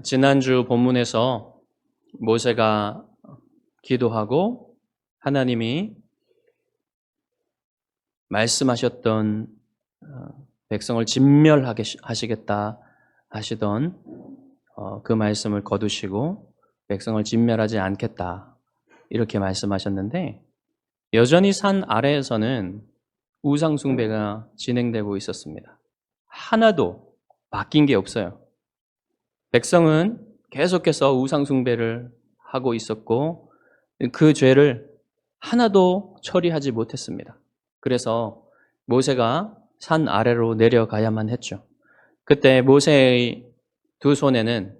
지난주 본문에서 모세가 기도하고 하나님이 말씀하셨던 백성을 진멸하게 하시겠다 하시던 그 말씀을 거두시고 백성을 진멸하지 않겠다 이렇게 말씀하셨는데, 여전히 산 아래에서는 우상 숭배가 진행되고 있었습니다. 하나도 바뀐 게 없어요. 백성은 계속해서 우상 숭배를 하고 있었고 그 죄를 하나도 처리하지 못했습니다. 그래서 모세가 산 아래로 내려가야만 했죠. 그때 모세의 두 손에는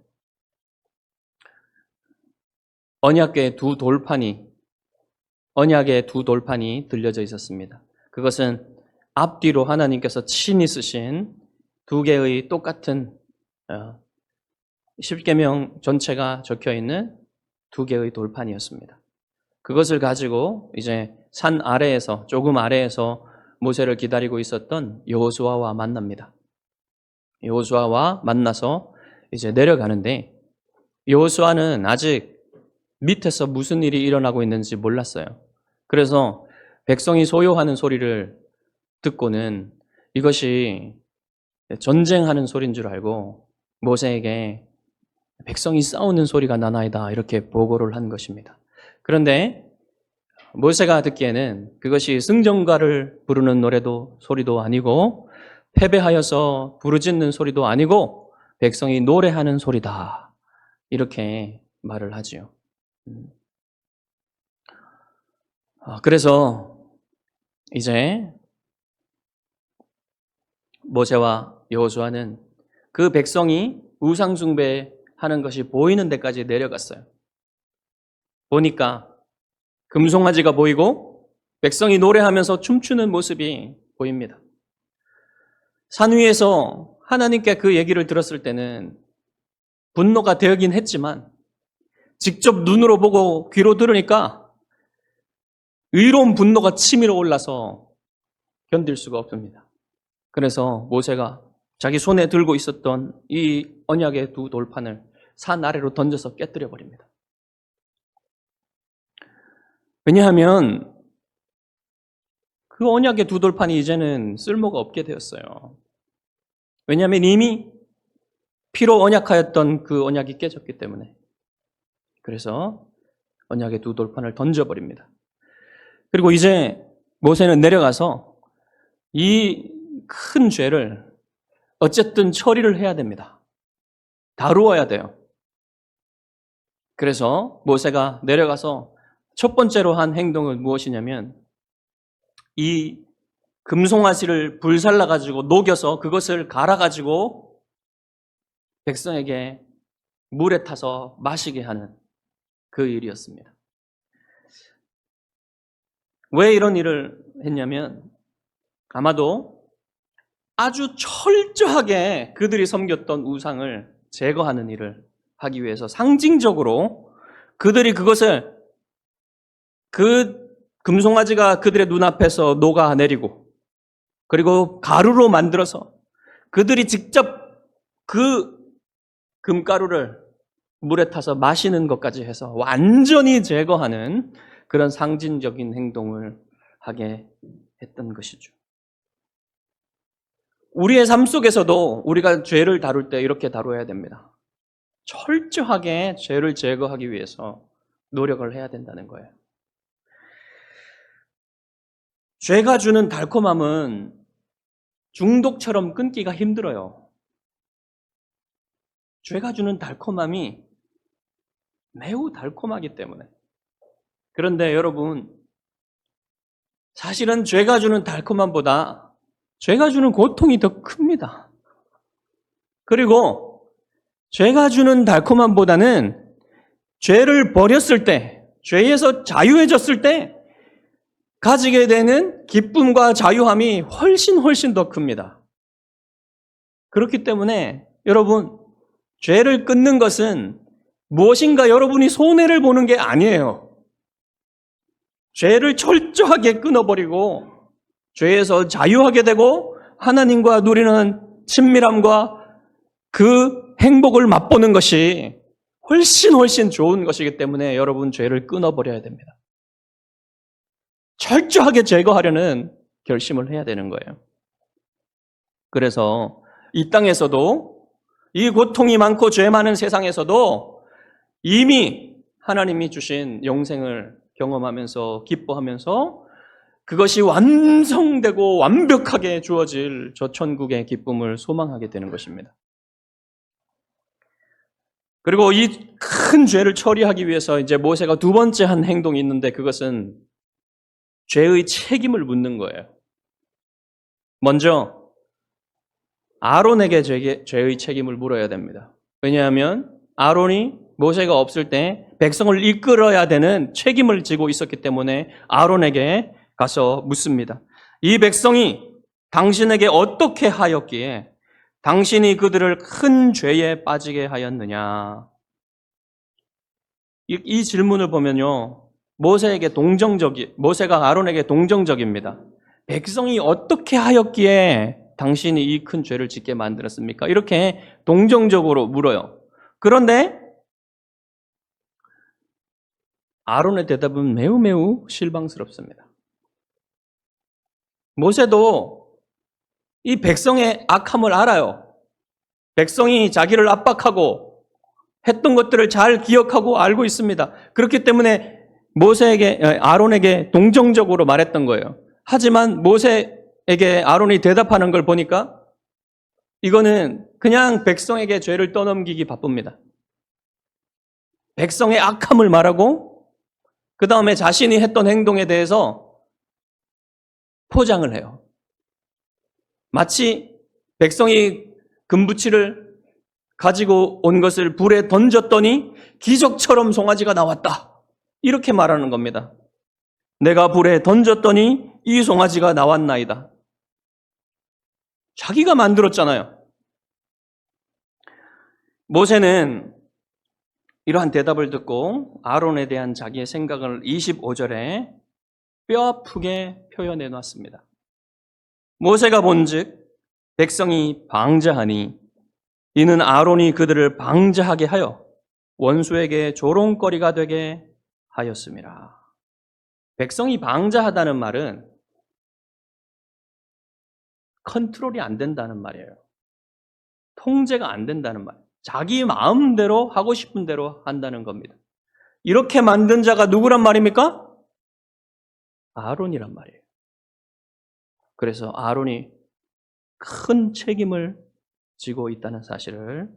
언약의 두 돌판이 들려져 있었습니다. 그것은 앞뒤로 하나님께서 친히 쓰신 두 개의 똑같은 십계명 전체가 적혀 있는 두 개의 돌판이었습니다. 그것을 가지고 이제 산 아래에서, 조금 아래에서 모세를 기다리고 있었던 여호수아와 만납니다. 여호수아와 만나서 이제 내려가는데, 여호수아는 아직 밑에서 무슨 일이 일어나고 있는지 몰랐어요. 그래서 백성이 소요하는 소리를 듣고는 이것이 전쟁하는 소리인 줄 알고 모세에게 백성이 싸우는 소리가 나나이다 이렇게 보고를 한 것입니다. 그런데 모세가 듣기에는 그것이 승전가를 부르는 소리도 아니고 패배하여서 부르짖는 소리도 아니고 백성이 노래하는 소리다 이렇게 말을 하지요. 그래서 이제 모세와 여호수아는 그 백성이 우상 숭배하는 것이 보이는 데까지 내려갔어요. 보니까 금송아지가 보이고 백성이 노래하면서 춤추는 모습이 보입니다. 산 위에서 하나님께 그 얘기를 들었을 때는 분노가 되긴 했지만 직접 눈으로 보고 귀로 들으니까 의로운 분노가 치밀어 올라서 견딜 수가 없습니다. 그래서 모세가 자기 손에 들고 있었던 이 언약의 두 돌판을 산 아래로 던져서 깨뜨려 버립니다. 왜냐하면 그 언약의 두 돌판이 이제는 쓸모가 없게 되었어요. 왜냐하면 이미 피로 언약하였던 그 언약이 깨졌기 때문에. 그래서 언약의 두 돌판을 던져버립니다. 그리고 이제 모세는 내려가서 이 큰 죄를 어쨌든 처리를 해야 됩니다. 다루어야 돼요. 그래서 모세가 내려가서 첫 번째로 한 행동은 무엇이냐면 이 금송아지를 불살라가지고 녹여서 그것을 갈아가지고 백성에게 물에 타서 마시게 하는 그 일이었습니다. 왜 이런 일을 했냐면 아마도 아주 철저하게 그들이 섬겼던 우상을 제거하는 일을 하기 위해서 상징적으로 그들이 그것을 그 금송아지가 그들의 눈앞에서 녹아내리고 그리고 가루로 만들어서 그들이 직접 그 금가루를 물에 타서 마시는 것까지 해서 완전히 제거하는 그런 상징적인 행동을 하게 했던 것이죠. 우리의 삶 속에서도 우리가 죄를 다룰 때 이렇게 다뤄야 됩니다. 철저하게 죄를 제거하기 위해서 노력을 해야 된다는 거예요. 죄가 주는 달콤함은 중독처럼 끊기가 힘들어요. 죄가 주는 달콤함이 매우 달콤하기 때문에. 그런데 여러분, 사실은 죄가 주는 달콤함보다 죄가 주는 고통이 더 큽니다. 그리고 죄가 주는 달콤함보다는 죄를 버렸을 때, 죄에서 자유해졌을 때 가지게 되는 기쁨과 자유함이 훨씬 더 큽니다. 그렇기 때문에 여러분, 죄를 끊는 것은 무엇인가 여러분이 손해를 보는 게 아니에요. 죄를 철저하게 끊어버리고 죄에서 자유하게 되고 하나님과 누리는 친밀함과 그 행복을 맛보는 것이 훨씬 좋은 것이기 때문에 여러분 죄를 끊어버려야 됩니다. 철저하게 제거하려는 결심을 해야 되는 거예요. 그래서 이 땅에서도 이 고통이 많고 죄 많은 세상에서도 이미 하나님이 주신 영생을 경험하면서 기뻐하면서 그것이 완성되고 완벽하게 주어질 저 천국의 기쁨을 소망하게 되는 것입니다. 그리고 이 큰 죄를 처리하기 위해서 이제 모세가 두 번째 한 행동이 있는데 그것은 죄의 책임을 묻는 거예요. 먼저 아론에게 죄의 책임을 물어야 됩니다. 왜냐하면 아론이 모세가 없을 때 백성을 이끌어야 되는 책임을 지고 있었기 때문에 아론에게 가서 묻습니다. 이 백성이 당신에게 어떻게 하였기에 당신이 그들을 큰 죄에 빠지게 하였느냐? 이 질문을 보면요. 모세가 아론에게 동정적입니다. 백성이 어떻게 하였기에 당신이 이 큰 죄를 짓게 만들었습니까? 이렇게 동정적으로 물어요. 그런데 아론의 대답은 매우 실망스럽습니다. 모세도 이 백성의 악함을 알아요. 백성이 자기를 압박하고 했던 것들을 잘 기억하고 알고 있습니다. 그렇기 때문에 아론에게 동정적으로 말했던 거예요. 하지만 모세에게 아론이 대답하는 걸 보니까 이거는 그냥 백성에게 죄를 떠넘기기 바쁩니다. 백성의 악함을 말하고 그 다음에 자신이 했던 행동에 대해서 포장을 해요. 마치 백성이 금부치를 가지고 온 것을 불에 던졌더니 기적처럼 송아지가 나왔다. 이렇게 말하는 겁니다. 내가 불에 던졌더니 이 송아지가 나왔나이다. 자기가 만들었잖아요. 모세는 이러한 대답을 듣고 아론에 대한 자기의 생각을 25절에 뼈아프게 표현해 놨습니다. 모세가 본즉 백성이 방자하니 이는 아론이 그들을 방자하게 하여 원수에게 조롱거리가 되게 하였음이라. 백성이 방자하다는 말은 컨트롤이 안 된다는 말이에요. 통제가 안 된다는 말. 자기 마음대로 하고 싶은 대로 한다는 겁니다. 이렇게 만든 자가 누구란 말입니까? 아론이란 말이에요. 그래서 아론이 큰 책임을 지고 있다는 사실을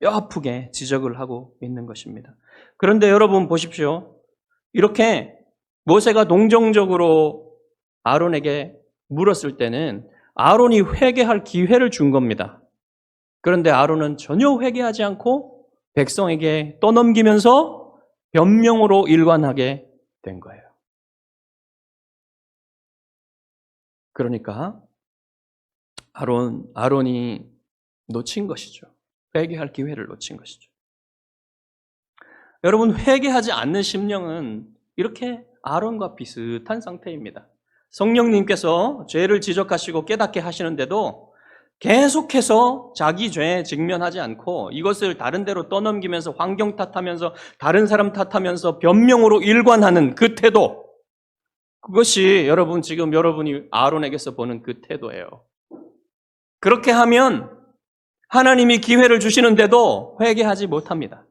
뼈아프게 지적을 하고 있는 것입니다. 그런데 여러분 보십시오. 이렇게 모세가 동정적으로 아론에게 물었을 때는 아론이 회개할 기회를 준 겁니다. 그런데 아론은 전혀 회개하지 않고 백성에게 떠넘기면서 변명으로 일관하게 된 거예요. 그러니까 아론이 놓친 것이죠. 회개할 기회를 놓친 것이죠. 여러분, 회개하지 않는 심령은 이렇게 아론과 비슷한 상태입니다. 성령님께서 죄를 지적하시고 깨닫게 하시는데도 계속해서 자기 죄에 직면하지 않고 이것을 다른 데로 떠넘기면서 환경 탓하면서 다른 사람 탓하면서 변명으로 일관하는 그 태도, 그것이 지금 여러분이 아론에게서 보는 그 태도예요. 그렇게 하면 하나님이 기회를 주시는데도 회개하지 못합니다.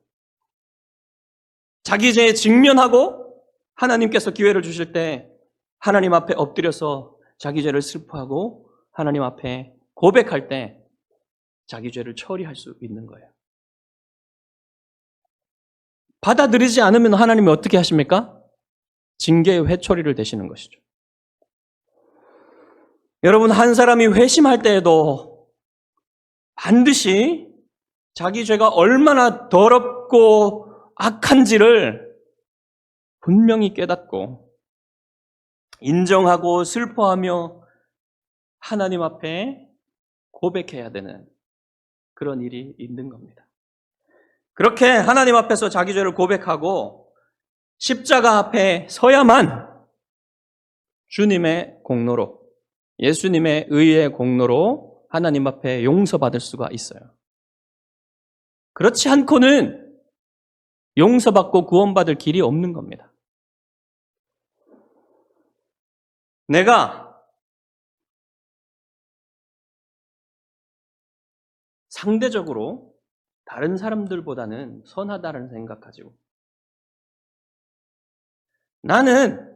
자기 죄에 직면하고 하나님께서 기회를 주실 때 하나님 앞에 엎드려서 자기 죄를 슬퍼하고 하나님 앞에 고백할 때 자기 죄를 처리할 수 있는 거예요. 받아들이지 않으면 하나님이 어떻게 하십니까? 징계의 회초리를 대시는 것이죠. 여러분, 한 사람이 회심할 때에도 반드시 자기 죄가 얼마나 더럽고 악한지를 분명히 깨닫고 인정하고 슬퍼하며 하나님 앞에 고백해야 되는 그런 일이 있는 겁니다. 그렇게 하나님 앞에서 자기 죄를 고백하고 십자가 앞에 서야만 주님의 공로로, 예수님의 의의 공로로 하나님 앞에 용서받을 수가 있어요. 그렇지 않고는 용서받고 구원받을 길이 없는 겁니다. 내가 상대적으로 다른 사람들보다는 선하다는 생각 가지고 나는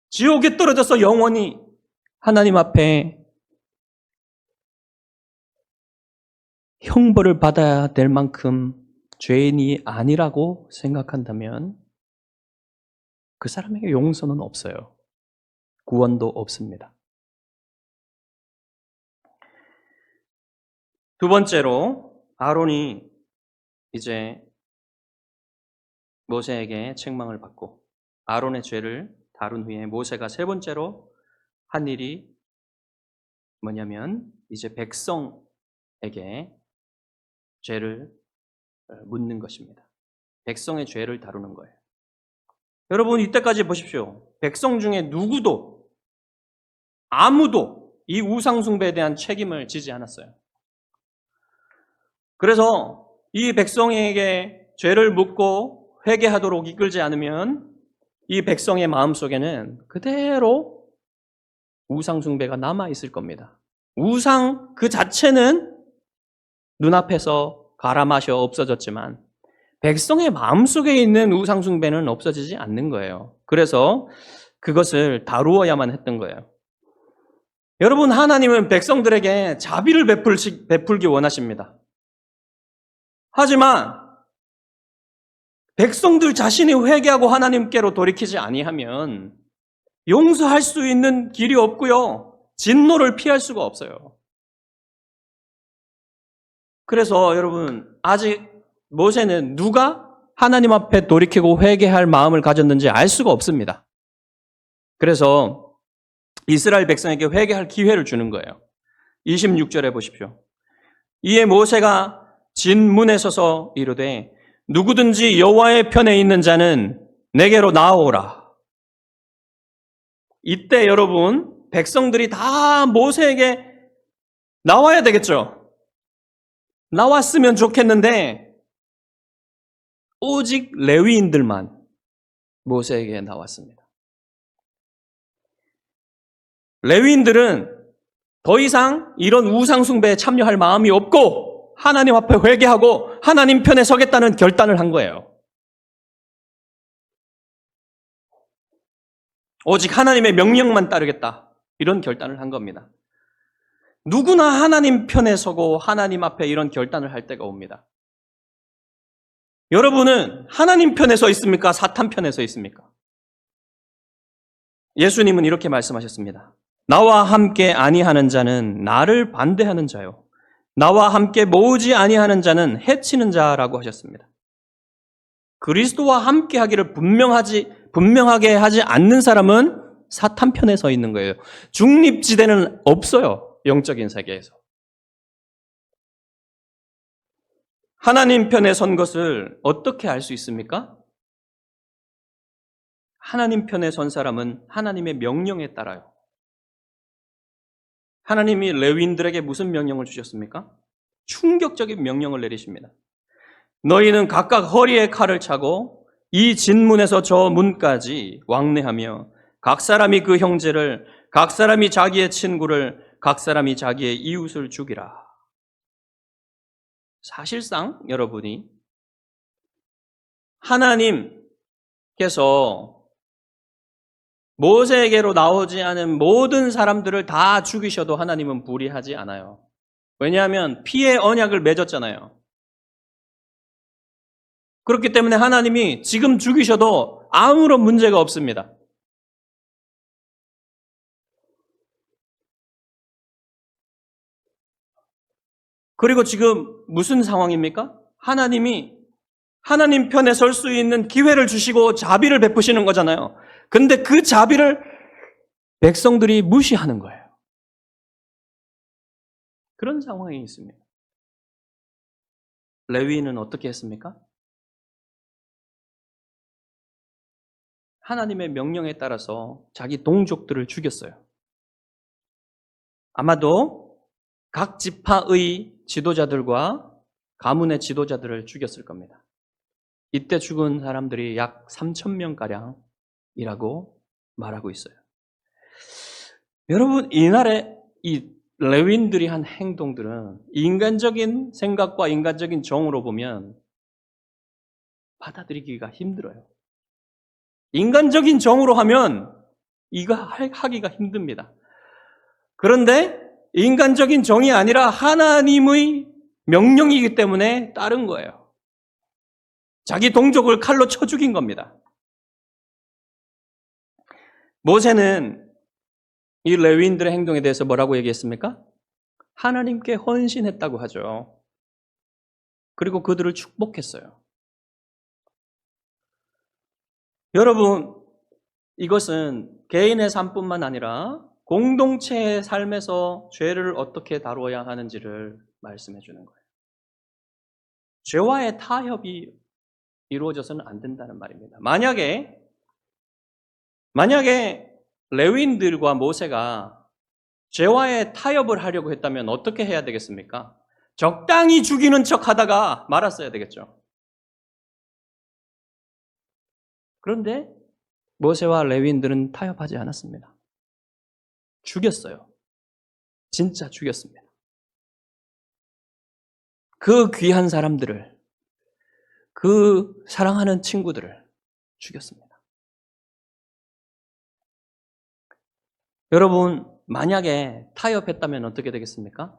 지옥에 떨어져서 영원히 하나님 앞에 형벌을 받아야 될 만큼 죄인이 아니라고 생각한다면 그 사람에게 용서는 없어요. 구원도 없습니다. 두 번째로 아론이 이제 모세에게 책망을 받고 아론의 죄를 다룬 후에 모세가 세 번째로 한 일이 뭐냐면 이제 백성에게 죄를 묻는 것입니다. 백성의 죄를 다루는 거예요. 여러분 이때까지 보십시오. 백성 중에 누구도 아무도 이 우상숭배에 대한 책임을 지지 않았어요. 그래서 이 백성에게 죄를 묻고 회개하도록 이끌지 않으면 이 백성의 마음속에는 그대로 우상숭배가 남아있을 겁니다. 우상 그 자체는 눈앞에서 갈아마셔 없어졌지만 백성의 마음속에 있는 우상숭배는 없어지지 않는 거예요. 그래서 그것을 다루어야만 했던 거예요. 여러분 하나님은 백성들에게 자비를 베풀기 원하십니다. 하지만 백성들 자신이 회개하고 하나님께로 돌이키지 아니하면 용서할 수 있는 길이 없고요. 진노를 피할 수가 없어요. 그래서 여러분 아직 모세는 누가 하나님 앞에 돌이키고 회개할 마음을 가졌는지 알 수가 없습니다. 그래서 이스라엘 백성에게 회개할 기회를 주는 거예요. 26절에 보십시오. 이에 모세가 진문에 서서 이르되 누구든지 여호와의 편에 있는 자는 내게로 나오라. 이때 여러분 백성들이 다 모세에게 나와야 되겠죠. 나왔으면 좋겠는데 오직 레위인들만 모세에게 나왔습니다. 레위인들은 더 이상 이런 우상숭배에 참여할 마음이 없고 하나님 앞에 회개하고 하나님 편에 서겠다는 결단을 한 거예요. 오직 하나님의 명령만 따르겠다. 이런 결단을 한 겁니다. 누구나 하나님 편에 서고 하나님 앞에 이런 결단을 할 때가 옵니다. 여러분은 하나님 편에 서 있습니까? 사탄 편에 서 있습니까? 예수님은 이렇게 말씀하셨습니다. 나와 함께 아니하는 자는 나를 반대하는 자요. 나와 함께 모으지 아니하는 자는 해치는 자라고 하셨습니다. 그리스도와 함께 하기를 분명하게 하지 않는 사람은 사탄 편에 서 있는 거예요. 중립지대는 없어요. 영적인 세계에서. 하나님 편에 선 것을 어떻게 알 수 있습니까? 하나님 편에 선 사람은 하나님의 명령에 따라요. 하나님이 레위인들에게 무슨 명령을 주셨습니까? 충격적인 명령을 내리십니다. 너희는 각각 허리에 칼을 차고 이 진문에서 저 문까지 왕래하며 각 사람이 그 형제를, 각 사람이 자기의 친구를, 각 사람이 자기의 이웃을 죽이라. 사실상 여러분이 하나님께서 모세에게로 나오지 않은 모든 사람들을 다 죽이셔도 하나님은 불의하지 않아요. 왜냐하면 피의 언약을 맺었잖아요. 그렇기 때문에 하나님이 지금 죽이셔도 아무런 문제가 없습니다. 그리고 지금 무슨 상황입니까? 하나님이 하나님 편에 설 수 있는 기회를 주시고 자비를 베푸시는 거잖아요. 근데 그 자비를 백성들이 무시하는 거예요. 그런 상황이 있습니다. 레위인은 어떻게 했습니까? 하나님의 명령에 따라서 자기 동족들을 죽였어요. 아마도 각 지파의 지도자들과 가문의 지도자들을 죽였을 겁니다. 이때 죽은 사람들이 약 3,000명가량이라고 말하고 있어요. 여러분, 이날에 이 레위인들이 한 행동들은 인간적인 생각과 인간적인 정으로 보면 받아들이기가 힘들어요. 인간적인 정으로 하면 이거 하기가 힘듭니다. 그런데 인간적인 정이 아니라 하나님의 명령이기 때문에 따른 거예요. 자기 동족을 칼로 쳐 죽인 겁니다. 모세는 이 레위인들의 행동에 대해서 뭐라고 얘기했습니까? 하나님께 헌신했다고 하죠. 그리고 그들을 축복했어요. 여러분, 이것은 개인의 삶뿐만 아니라 공동체의 삶에서 죄를 어떻게 다루어야 하는지를 말씀해 주는 거예요. 죄와의 타협이 이루어져서는 안 된다는 말입니다. 만약에 레위인들과 모세가 죄와의 타협을 하려고 했다면 어떻게 해야 되겠습니까? 적당히 죽이는 척 하다가 말았어야 되겠죠. 그런데 모세와 레위인들은 타협하지 않았습니다. 죽였어요. 진짜 죽였습니다. 그 귀한 사람들을, 그 사랑하는 친구들을 죽였습니다. 여러분, 만약에 타협했다면 어떻게 되겠습니까?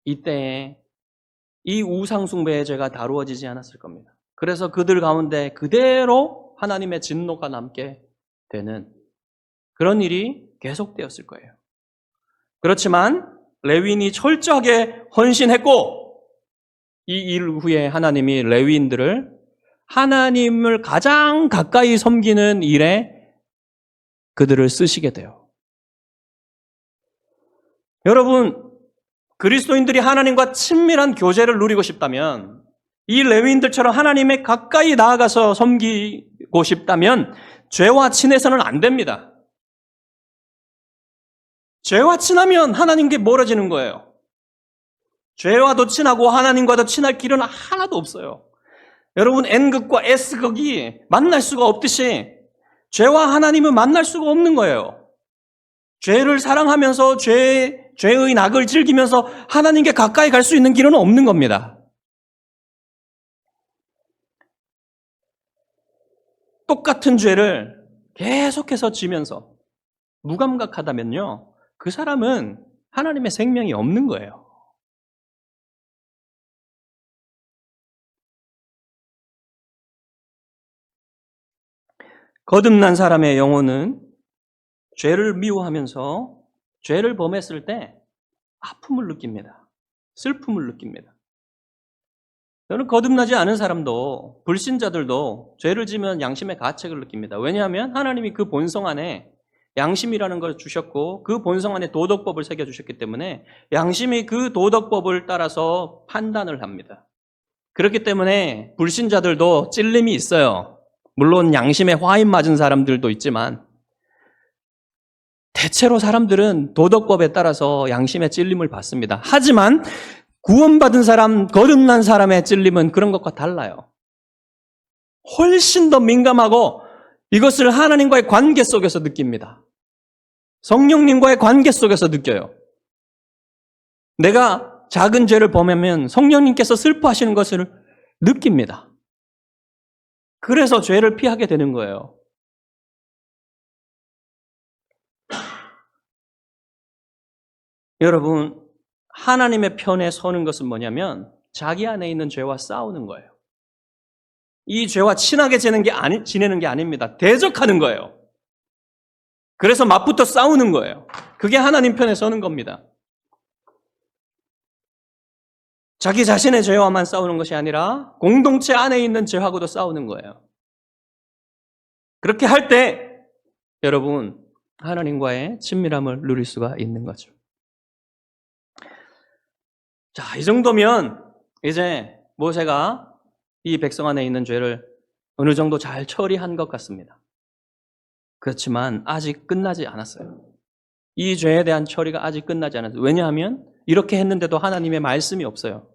이때에 이 우상숭배의 죄가 다루어지지 않았을 겁니다. 그래서 그들 가운데 그대로 하나님의 진노가 남게 되는 그런 일이 계속되었을 거예요. 그렇지만 레위인이 철저하게 헌신했고 이 일 후에 하나님이 레위인들을 하나님을 가장 가까이 섬기는 일에 그들을 쓰시게 돼요. 여러분, 그리스도인들이 하나님과 친밀한 교제를 누리고 싶다면 이 레위인들처럼 하나님에 가까이 나아가서 섬기고 싶다면 죄와 친해서는 안 됩니다. 죄와 친하면 하나님께 멀어지는 거예요. 죄와도 친하고 하나님과도 친할 길은 하나도 없어요. 여러분, N극과 S극이 만날 수가 없듯이 죄와 하나님은 만날 수가 없는 거예요. 죄를 사랑하면서 죄의 낙을 즐기면서 하나님께 가까이 갈 수 있는 길은 없는 겁니다. 똑같은 죄를 계속해서 지면서 무감각하다면요, 그 사람은 하나님의 생명이 없는 거예요. 거듭난 사람의 영혼은 죄를 미워하면서 죄를 범했을 때 아픔을 느낍니다. 슬픔을 느낍니다. 저는 거듭나지 않은 사람도, 불신자들도 죄를 지면 양심의 가책을 느낍니다. 왜냐하면 하나님이 그 본성 안에 양심이라는 걸 주셨고 그 본성 안에 도덕법을 새겨주셨기 때문에 양심이 그 도덕법을 따라서 판단을 합니다. 그렇기 때문에 불신자들도 찔림이 있어요. 물론 양심에 화인 맞은 사람들도 있지만 대체로 사람들은 도덕법에 따라서 양심의 찔림을 받습니다. 하지만 구원받은 사람, 거듭난 사람의 찔림은 그런 것과 달라요. 훨씬 더 민감하고 이것을 하나님과의 관계 속에서 느낍니다. 성령님과의 관계 속에서 느껴요. 내가 작은 죄를 범하면 성령님께서 슬퍼하시는 것을 느낍니다. 그래서 죄를 피하게 되는 거예요. 여러분, 하나님의 편에 서는 것은 뭐냐면 자기 안에 있는 죄와 싸우는 거예요. 이 죄와 친하게 지내는 게 아닙니다. 대적하는 거예요. 그래서 맞붙어 싸우는 거예요. 그게 하나님 편에 서는 겁니다. 자기 자신의 죄와만 싸우는 것이 아니라 공동체 안에 있는 죄하고도 싸우는 거예요. 그렇게 할 때 여러분, 하나님과의 친밀함을 누릴 수가 있는 거죠. 자, 이 정도면 이제 모세가 이 백성 안에 있는 죄를 어느 정도 잘 처리한 것 같습니다. 그렇지만 아직 끝나지 않았어요. 이 죄에 대한 처리가 아직 끝나지 않았어요. 왜냐하면 이렇게 했는데도 하나님의 말씀이 없어요.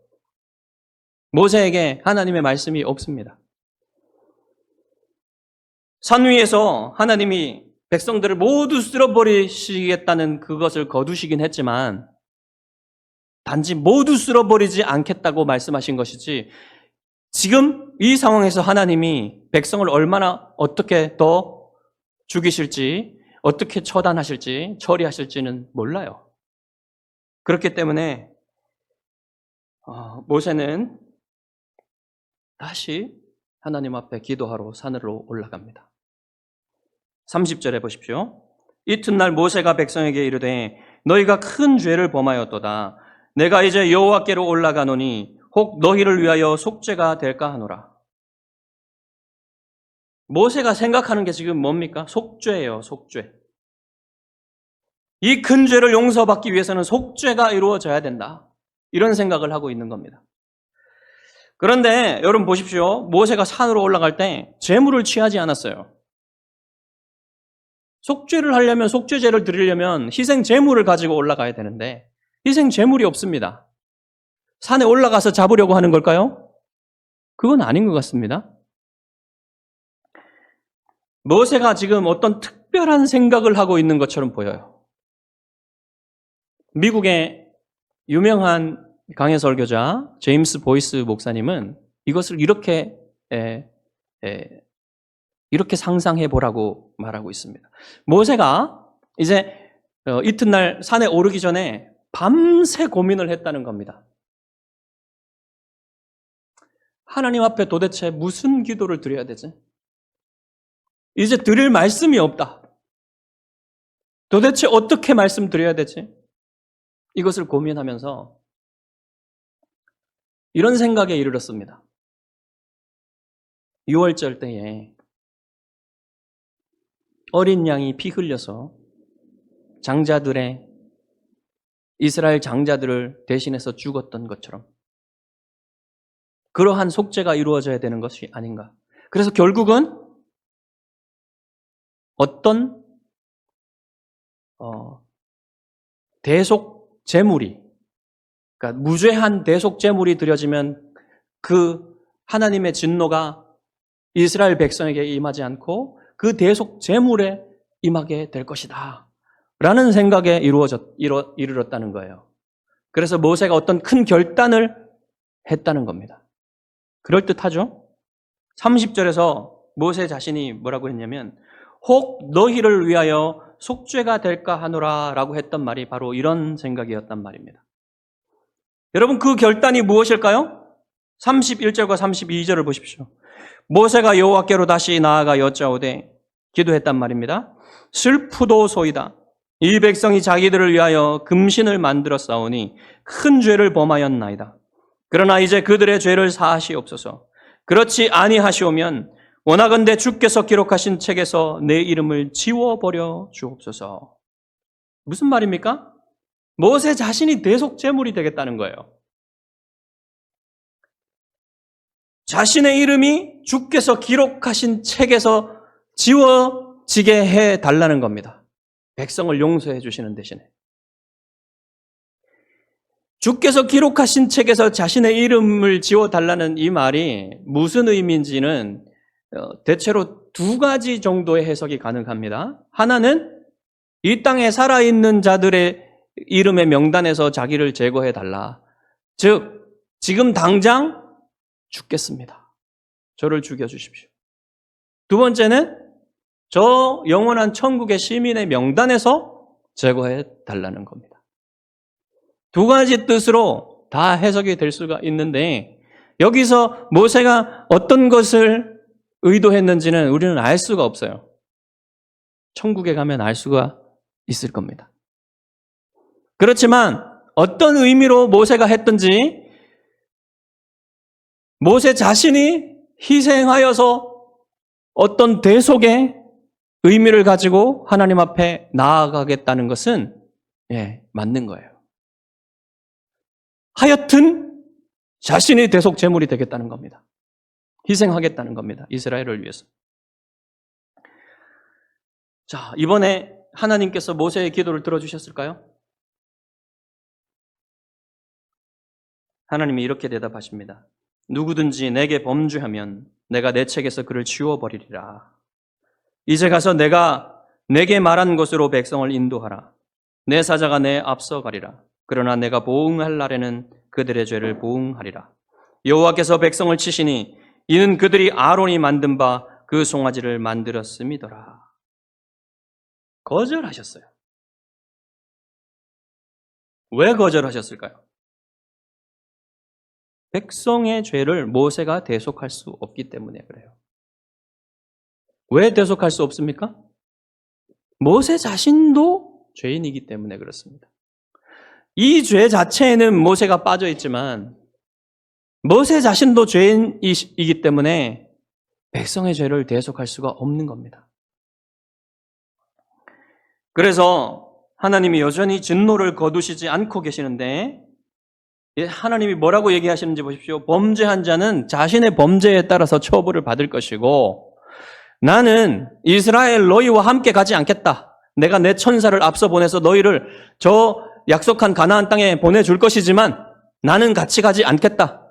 모세에게 하나님의 말씀이 없습니다. 산 위에서 하나님이 백성들을 모두 쓸어버리시겠다는 그것을 거두시긴 했지만 단지 모두 쓸어버리지 않겠다고 말씀하신 것이지 지금 이 상황에서 하나님이 백성을 얼마나 어떻게 더 죽이실지 어떻게 처단하실지 처리하실지는 몰라요. 그렇기 때문에 모세는 다시 하나님 앞에 기도하러 산으로 올라갑니다. 30절에 보십시오. 이튿날 모세가 백성에게 이르되 너희가 큰 죄를 범하였도다. 내가 이제 여호와께로 올라가노니 혹 너희를 위하여 속죄가 될까 하노라. 모세가 생각하는 게 지금 뭡니까? 속죄예요, 속죄. 이 큰 죄를 용서받기 위해서는 속죄가 이루어져야 된다. 이런 생각을 하고 있는 겁니다. 그런데 여러분 보십시오. 모세가 산으로 올라갈 때 제물을 취하지 않았어요. 속죄를 하려면, 속죄제를 드리려면 희생 제물을 가지고 올라가야 되는데 희생 제물이 없습니다. 산에 올라가서 잡으려고 하는 걸까요? 그건 아닌 것 같습니다. 모세가 지금 어떤 특별한 생각을 하고 있는 것처럼 보여요. 미국의 유명한 강해 설교자 제임스 보이스 목사님은 이것을 이렇게 상상해 보라고 말하고 있습니다. 모세가 이제 이튿날 산에 오르기 전에 밤새 고민을 했다는 겁니다. 하나님 앞에 도대체 무슨 기도를 드려야 되지? 이제 드릴 말씀이 없다. 도대체 어떻게 말씀드려야 되지? 이것을 고민하면서 이런 생각에 이르렀습니다. 6월절 때에 어린 양이 피 흘려서 이스라엘 장자들을 대신해서 죽었던 것처럼 그러한 속죄가 이루어져야 되는 것이 아닌가. 그래서 결국은 어떤 대속 제물이, 그러니까 무죄한 대속 제물이 드려지면 그 하나님의 진노가 이스라엘 백성에게 임하지 않고 그 대속 제물에 임하게 될 것이다 라는 생각에 이르렀다는 거예요. 그래서 모세가 어떤 큰 결단을 했다는 겁니다. 그럴듯하죠? 30절에서 모세 자신이 뭐라고 했냐면 혹 너희를 위하여 속죄가 될까 하노라 라고 했던 말이 바로 이런 생각이었단 말입니다. 여러분 그 결단이 무엇일까요? 31절과 32절을 보십시오. 모세가 여호와께로 다시 나아가 여짜오되 기도했단 말입니다. 슬프도소이다. 이 백성이 자기들을 위하여 금신을 만들어 싸우니 큰 죄를 범하였나이다. 그러나 이제 그들의 죄를 사하시옵소서. 그렇지 아니하시오면 원하건대 주께서 기록하신 책에서 내 이름을 지워버려 주옵소서. 무슨 말입니까? 모세 자신이 대속 제물이 되겠다는 거예요. 자신의 이름이 주께서 기록하신 책에서 지워지게 해달라는 겁니다. 백성을 용서해 주시는 대신에. 주께서 기록하신 책에서 자신의 이름을 지워달라는 이 말이 무슨 의미인지는 대체로 두 가지 정도의 해석이 가능합니다. 하나는 이 땅에 살아있는 자들의 이름의 명단에서 자기를 제거해달라. 즉, 지금 당장 죽겠습니다. 저를 죽여주십시오. 두 번째는 저 영원한 천국의 시민의 명단에서 제거해달라는 겁니다. 두 가지 뜻으로 다 해석이 될 수가 있는데 여기서 모세가 어떤 것을 의도했는지는 우리는 알 수가 없어요. 천국에 가면 알 수가 있을 겁니다. 그렇지만 어떤 의미로 모세가 했든지 모세 자신이 희생하여서 어떤 대속의 의미를 가지고 하나님 앞에 나아가겠다는 것은 맞는 거예요. 하여튼 자신이 대속 제물이 되겠다는 겁니다. 희생하겠다는 겁니다. 이스라엘을 위해서. 자, 이번에 하나님께서 모세의 기도를 들어주셨을까요? 하나님이 이렇게 대답하십니다. 누구든지 내게 범죄하면 내가 내 책에서 그를 지워버리리라. 이제 가서 내게 말한 것으로 백성을 인도하라. 내 사자가 내 앞서 가리라. 그러나 내가 보응할 날에는 그들의 죄를 보응하리라. 여호와께서 백성을 치시니 이는 그들이 아론이 만든 바 그 송아지를 만들었음이더라. 거절하셨어요. 왜 거절하셨을까요? 백성의 죄를 모세가 대속할 수 없기 때문에 그래요. 왜 대속할 수 없습니까? 모세 자신도 죄인이기 때문에 그렇습니다. 이 죄 자체에는 모세가 빠져 있지만 모세 자신도 죄인이기 때문에 백성의 죄를 대속할 수가 없는 겁니다. 그래서 하나님이 여전히 진노를 거두시지 않고 계시는데 하나님이 뭐라고 얘기하시는지 보십시오. 범죄한 자는 자신의 범죄에 따라서 처벌을 받을 것이고 나는 이스라엘 너희와 함께 가지 않겠다. 내가 내 천사를 앞서 보내서 너희를 저 약속한 가나안 땅에 보내줄 것이지만 나는 같이 가지 않겠다.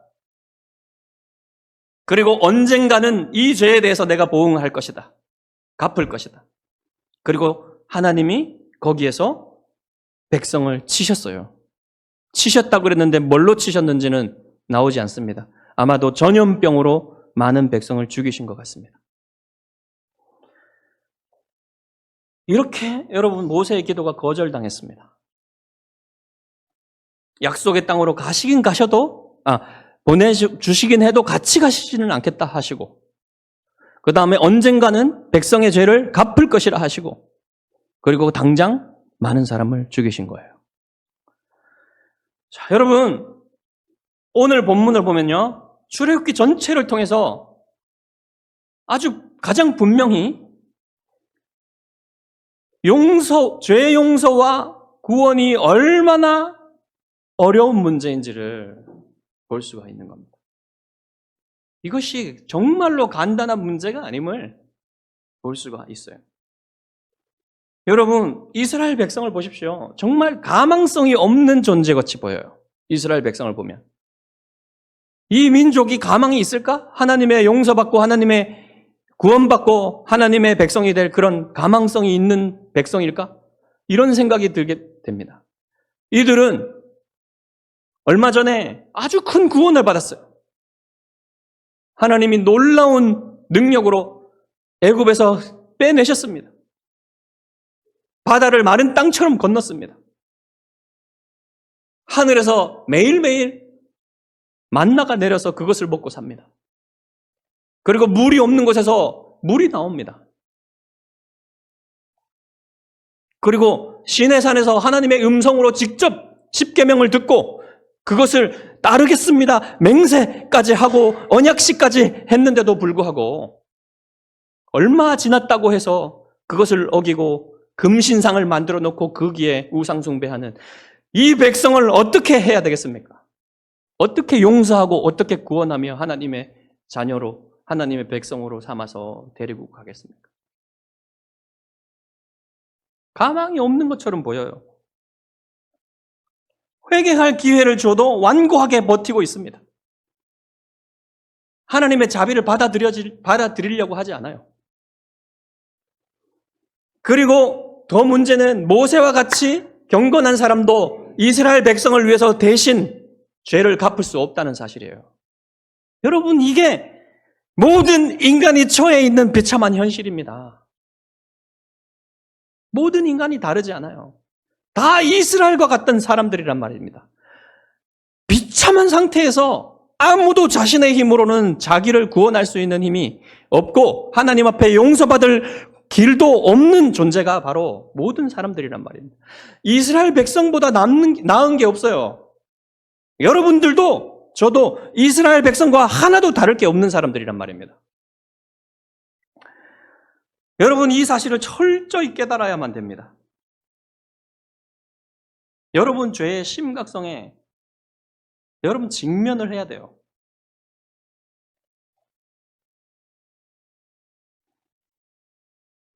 그리고 언젠가는 이 죄에 대해서 내가 보응할 것이다. 갚을 것이다. 그리고 하나님이 거기에서 백성을 치셨어요. 치셨다고 그랬는데 뭘로 치셨는지는 나오지 않습니다. 아마도 전염병으로 많은 백성을 죽이신 것 같습니다. 이렇게 여러분 모세의 기도가 거절당했습니다. 약속의 땅으로 가시긴 가셔도 보내주시긴 해도 같이 가시지는 않겠다 하시고 그 다음에 언젠가는 백성의 죄를 갚을 것이라 하시고 그리고 당장 많은 사람을 죽이신 거예요. 자, 여러분 오늘 본문을 보면요. 출애굽기 전체를 통해서 아주 가장 분명히 죄 용서와 구원이 얼마나 어려운 문제인지를 볼 수가 있는 겁니다. 이것이 정말로 간단한 문제가 아님을 볼 수가 있어요. 여러분, 이스라엘 백성을 보십시오. 정말 가망성이 없는 존재같이 보여요. 이스라엘 백성을 보면. 이 민족이 가망이 있을까? 하나님의 용서받고 하나님의 구원받고 하나님의 백성이 될 그런 가망성이 있는 백성일까? 이런 생각이 들게 됩니다. 이들은 얼마 전에 아주 큰 구원을 받았어요. 하나님이 놀라운 능력으로 애굽에서 빼내셨습니다. 바다를 마른 땅처럼 건넜습니다. 하늘에서 매일매일 만나가 내려서 그것을 먹고 삽니다. 그리고 물이 없는 곳에서 물이 나옵니다. 그리고 시내산에서 하나님의 음성으로 직접 십계명을 듣고 그것을 따르겠습니다. 맹세까지 하고 언약식까지 했는데도 불구하고 얼마 지났다고 해서 그것을 어기고 금신상을 만들어 놓고 거기에 우상 숭배하는 이 백성을 어떻게 해야 되겠습니까? 어떻게 용서하고 어떻게 구원하며 하나님의 자녀로 하나님의 백성으로 삼아서 데리고 가겠습니까? 가망이 없는 것처럼 보여요. 회개할 기회를 줘도 완고하게 버티고 있습니다. 하나님의 자비를 받아들이려고 하지 않아요. 그리고 더 문제는 모세와 같이 경건한 사람도 이스라엘 백성을 위해서 대신 죄를 갚을 수 없다는 사실이에요. 여러분, 이게 모든 인간이 처해 있는 비참한 현실입니다. 모든 인간이 다르지 않아요. 다 이스라엘과 같던 사람들이란 말입니다. 비참한 상태에서 아무도 자신의 힘으로는 자기를 구원할 수 있는 힘이 없고 하나님 앞에 용서받을 길도 없는 존재가 바로 모든 사람들이란 말입니다. 이스라엘 백성보다 나은 게 없어요. 여러분들도 저도 이스라엘 백성과 하나도 다를 게 없는 사람들이란 말입니다. 여러분, 이 사실을 철저히 깨달아야만 됩니다. 여러분 죄의 심각성에 여러분 직면을 해야 돼요.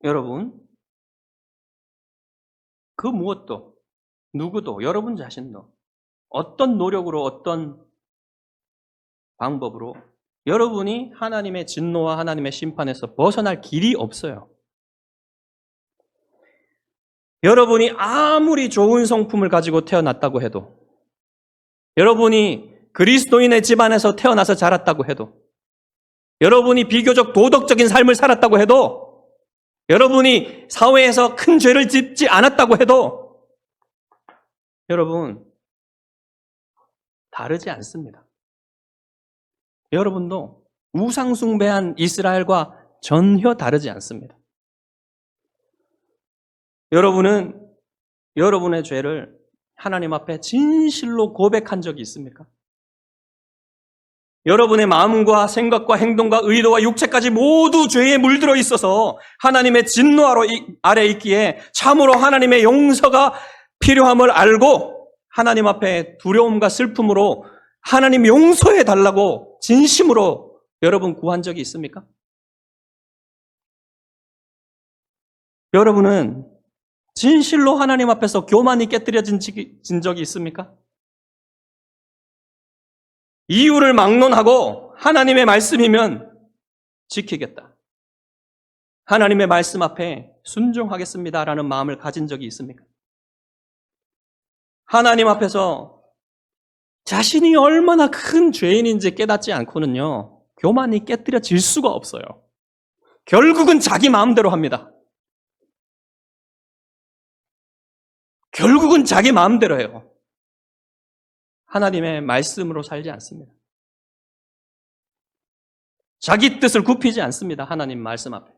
여러분, 그 무엇도, 누구도, 여러분 자신도 어떤 노력으로, 어떤 방법으로 여러분이 하나님의 진노와 하나님의 심판에서 벗어날 길이 없어요. 여러분이 아무리 좋은 성품을 가지고 태어났다고 해도, 여러분이 그리스도인의 집안에서 태어나서 자랐다고 해도, 여러분이 비교적 도덕적인 삶을 살았다고 해도, 여러분이 사회에서 큰 죄를 짓지 않았다고 해도, 여러분, 다르지 않습니다. 여러분도 우상숭배한 이스라엘과 전혀 다르지 않습니다. 여러분은 여러분의 죄를 하나님 앞에 진실로 고백한 적이 있습니까? 여러분의 마음과 생각과 행동과 의도와 육체까지 모두 죄에 물들어 있어서 하나님의 진노 아래 있기에 참으로 하나님의 용서가 필요함을 알고 하나님 앞에 두려움과 슬픔으로 하나님 용서해 달라고 진심으로 여러분 구한 적이 있습니까? 여러분은 진실로 하나님 앞에서 교만이 깨뜨려진 적이 있습니까? 이유를 막론하고 하나님의 말씀이면 지키겠다, 하나님의 말씀 앞에 순종하겠습니다라는 마음을 가진 적이 있습니까? 하나님 앞에서 자신이 얼마나 큰 죄인인지 깨닫지 않고는요, 교만이 깨뜨려질 수가 없어요. 결국은 자기 마음대로 합니다. 결국은 자기 마음대로 해요. 하나님의 말씀으로 살지 않습니다. 자기 뜻을 굽히지 않습니다. 하나님 말씀 앞에.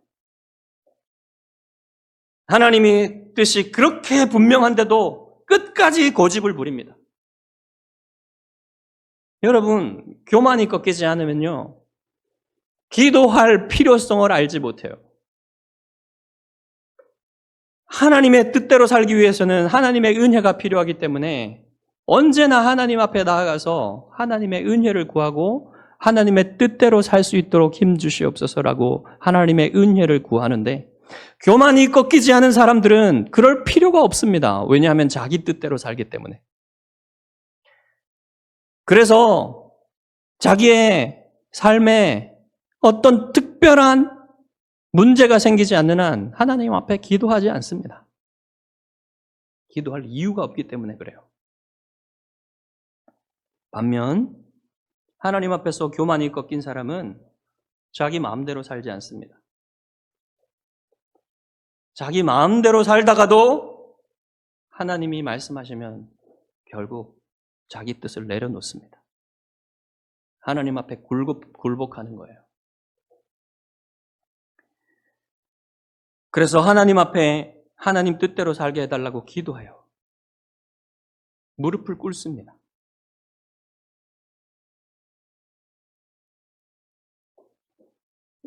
하나님의 뜻이 그렇게 분명한데도 끝까지 고집을 부립니다. 여러분, 교만이 꺾이지 않으면요, 기도할 필요성을 알지 못해요. 하나님의 뜻대로 살기 위해서는 하나님의 은혜가 필요하기 때문에 언제나 하나님 앞에 나아가서 하나님의 은혜를 구하고 하나님의 뜻대로 살 수 있도록 힘 주시옵소서라고 하나님의 은혜를 구하는데, 교만이 꺾이지 않은 사람들은 그럴 필요가 없습니다. 왜냐하면 자기 뜻대로 살기 때문에. 그래서 자기의 삶에 어떤 특별한 문제가 생기지 않는 한 하나님 앞에 기도하지 않습니다. 기도할 이유가 없기 때문에 그래요. 반면 하나님 앞에서 교만이 꺾인 사람은 자기 마음대로 살지 않습니다. 자기 마음대로 살다가도 하나님이 말씀하시면 결국 자기 뜻을 내려놓습니다. 하나님 앞에 굴복하는 거예요. 그래서 하나님 앞에 하나님 뜻대로 살게 해달라고 기도해요. 무릎을 꿇습니다.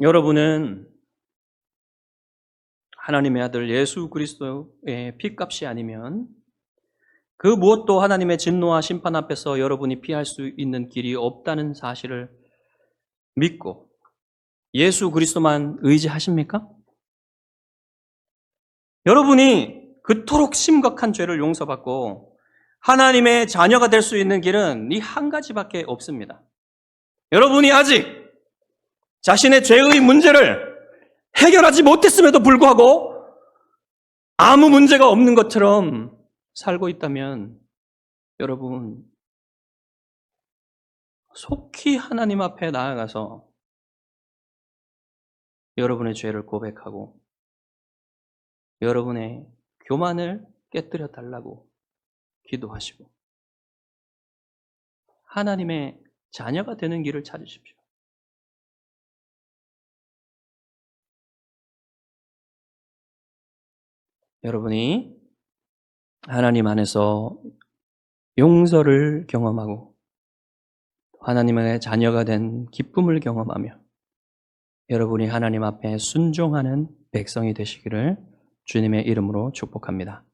여러분은 하나님의 아들 예수 그리스도의 피값이 아니면 그 무엇도 하나님의 진노와 심판 앞에서 여러분이 피할 수 있는 길이 없다는 사실을 믿고 예수 그리스도만 의지하십니까? 여러분이 그토록 심각한 죄를 용서받고 하나님의 자녀가 될 수 있는 길은 이 한 가지밖에 없습니다. 여러분이 아직 자신의 죄의 문제를 해결하지 못했음에도 불구하고 아무 문제가 없는 것처럼 살고 있다면 여러분 속히 하나님 앞에 나아가서 여러분의 죄를 고백하고 여러분의 교만을 깨뜨려 달라고 기도하시고 하나님의 자녀가 되는 길을 찾으십시오. 여러분이 하나님 안에서 용서를 경험하고 하나님의 자녀가 된 기쁨을 경험하며 여러분이 하나님 앞에 순종하는 백성이 되시기를 주님의 이름으로 축복합니다.